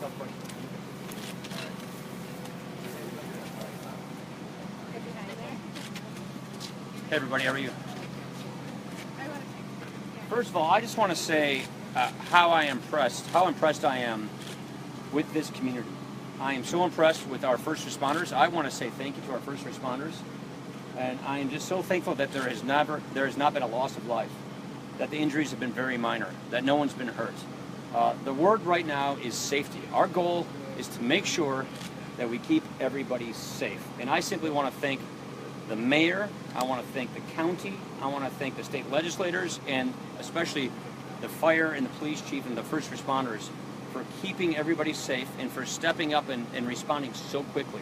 tough question. Hey everybody, how are you? First of all, I just want to say how impressed I am with this community. I am so impressed with our first responders. I want to say thank you to our first responders, and I am just so thankful that there has not been a loss of life, that the injuries have been very minor, that no one's been hurt. The word right now is safety. Our goal is to make sure that we keep everybody safe, and I simply want to thank the mayor, I want to thank the county, I want to thank the state legislators, and especially the fire and the police chief and the first responders for keeping everybody safe and for stepping up and responding so quickly.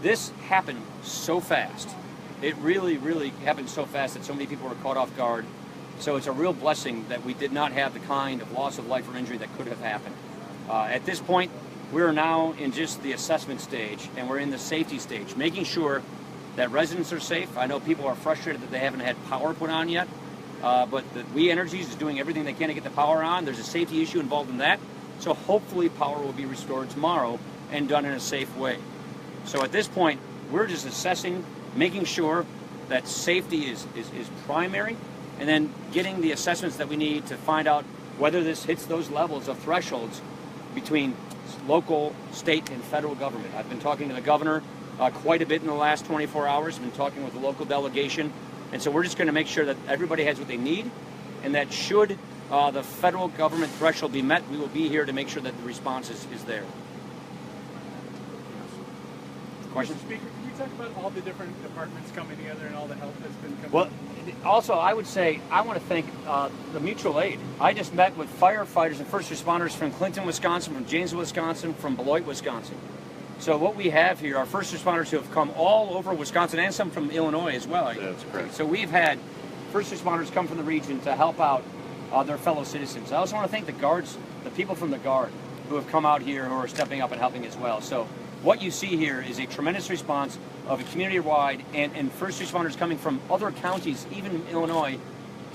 This happened so fast. It really, really happened so fast that so many people were caught off guard. So it's a real blessing that we did not have the kind of loss of life or injury that could have happened. At this point, we're now in just the assessment stage, and we're in the safety stage, making sure that residents are safe. I know people are frustrated that they haven't had power put on yet, but the We Energies is doing everything they can to get the power on. There's a safety issue involved in that, so hopefully power will be restored tomorrow and done in a safe way. So at this point, we're just assessing, making sure that safety is primary, and then getting the assessments that we need to find out whether this hits those levels of thresholds between local, state, and federal government. I've been talking to the governor quite a bit in the last 24 hours. I've been talking with the local delegation, and so we're just going to make sure that everybody has what they need, and that should the federal government threshold be met, we will be here to make sure that the response is there. Questions? Mr. Speaker, can you talk about all the different departments coming together and all the help that's been coming? Well, also, I would say I want to thank the mutual aid. I just met with firefighters and first responders from Clinton, Wisconsin, from Janesville, Wisconsin, from Beloit, Wisconsin. So what we have here are first responders who have come all over Wisconsin and some from Illinois as well. That's correct. So we've had first responders come from the region to help out their fellow citizens. I also want to thank the guards, the people from the Guard who have come out here who are stepping up and helping as well. So what you see here is a tremendous response of a community-wide and first responders coming from other counties, even in Illinois,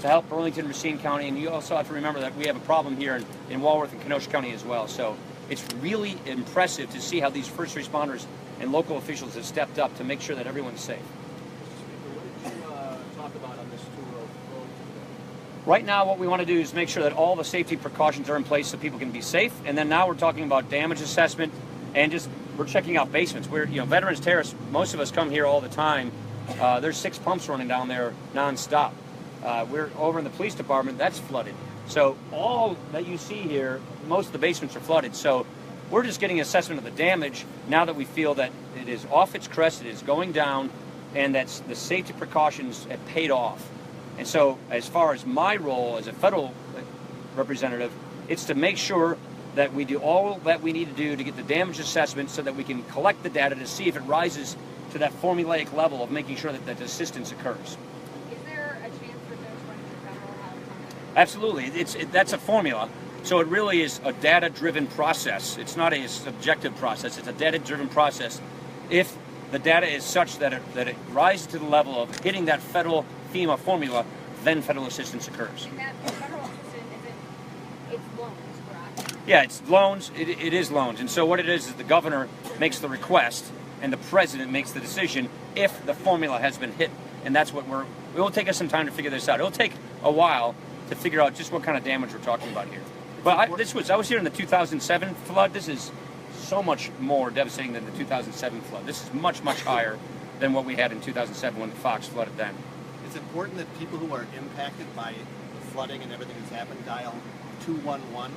to help Burlington, Racine County. And you also have to remember that we have a problem here in Walworth and Kenosha County as well. So it's really impressive to see how these first responders and local officials have stepped up to make sure that everyone's safe. What did you talk about on this tour of Burlington? Right now, what we want to do is make sure that all the safety precautions are in place so people can be safe. And then now we're talking about damage assessment and just we're checking out basements. We're, Veterans Terrace, most of us come here all the time. There's 6 pumps running down there nonstop. We're over in the police department, that's flooded. So all that you see here, most of the basements are flooded. So we're just getting an assessment of the damage now that we feel that it is off its crest, it is going down, and that the safety precautions have paid off. And so as far as my role as a federal representative, it's to make sure that we do all that we need to do to get the damage assessment so that we can collect the data to see if it rises to that formulaic level of making sure that assistance occurs. Is there a chance for those running for federal help? Absolutely. That's a formula. So it really is a data-driven process. It's not a subjective process. It's a data-driven process. If the data is such that it rises to the level of hitting that federal FEMA formula, then federal assistance occurs. And that federal assistance, it's loans, correct? Yeah, it's loans. It is loans. And so what it is the governor makes the request and the president makes the decision if the formula has been hit. And that's what it will take us some time to figure this out. It'll take a while to figure out just what kind of damage we're talking about here. But I was here in the 2007 flood. This is so much more devastating than the 2007 flood. This is much, much higher than what we had in 2007 when the Fox flooded then. It's important that people who are impacted by the flooding and everything that's happened dial 211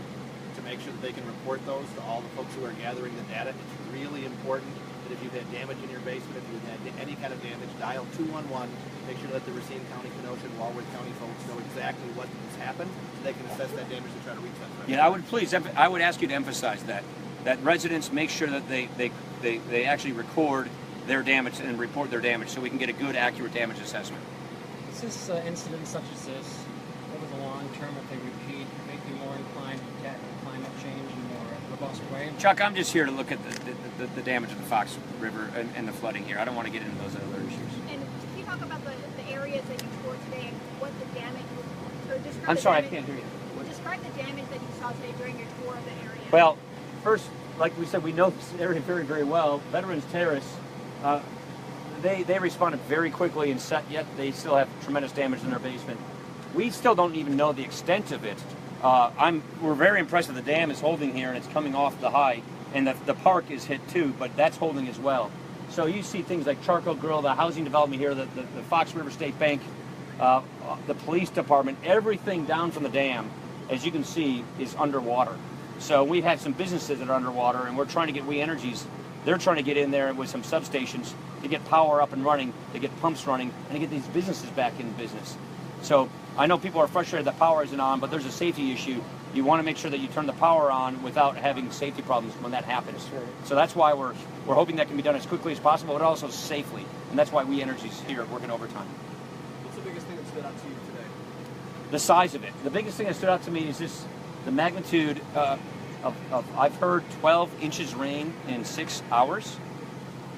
to make sure that they can report those to all the folks who are gathering the data. It's really important that if you've had damage in your basement, if you've had any kind of damage, dial 211. Make sure that the Racine County, Kenosha, and Walworth County folks know exactly what has happened so they can assess that damage to try to reach that threshold. Yeah, I would ask you to emphasize that residents make sure that they actually record their damage and report their damage so we can get a good, accurate damage assessment. Does this incident such as this, over the long term, if they repeat, make you more inclined to tackle climate change in a more robust way? Chuck, I'm just here to look at the damage of the Fox River and the flooding here. I don't want to get into those other issues. And can you talk about the areas that you toured today and what the damage was? Or describe I'm the sorry, I damage, can't hear you. describe the damage that you saw today during your tour of the area. Well, first, like we said, we know this area very, very well. Veterans Terrace, they responded very quickly, and yet they still have tremendous damage in their basement. We still don't even know the extent of it. We're very impressed that the dam is holding here and it's coming off the high, and the park is hit too, but that's holding as well. So you see things like Charcoal Grill, the housing development here, the Fox River State Bank, the police department, everything down from the dam, as you can see, is underwater. So we've had some businesses that are underwater, and we're trying to get We Energies. They're trying to get in there with some substations to get power up and running, to get pumps running, and to get these businesses back in business. So I know people are frustrated that power isn't on, but there's a safety issue. You want to make sure that you turn the power on without having safety problems when that happens. Right. So that's why we're hoping that can be done as quickly as possible, but also safely. And that's why We Energies here working overtime. What's the biggest thing that stood out to you today? The size of it. The biggest thing that stood out to me is just the magnitude of I've heard 12 inches rain in 6 hours.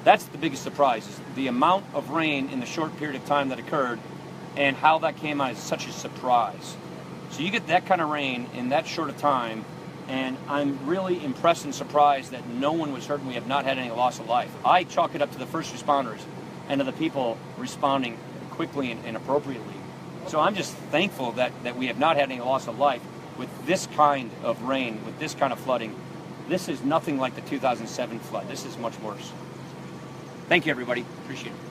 That's the biggest surprise, is the amount of rain in the short period of time that occurred and how that came out as such a surprise. So you get that kind of rain in that short of time, and I'm really impressed and surprised that no one was hurt and we have not had any loss of life. I chalk it up to the first responders and to the people responding quickly and appropriately. So I'm just thankful that we have not had any loss of life with this kind of rain, with this kind of flooding. This is nothing like the 2007 flood. This is much worse. Thank you, everybody. Appreciate it.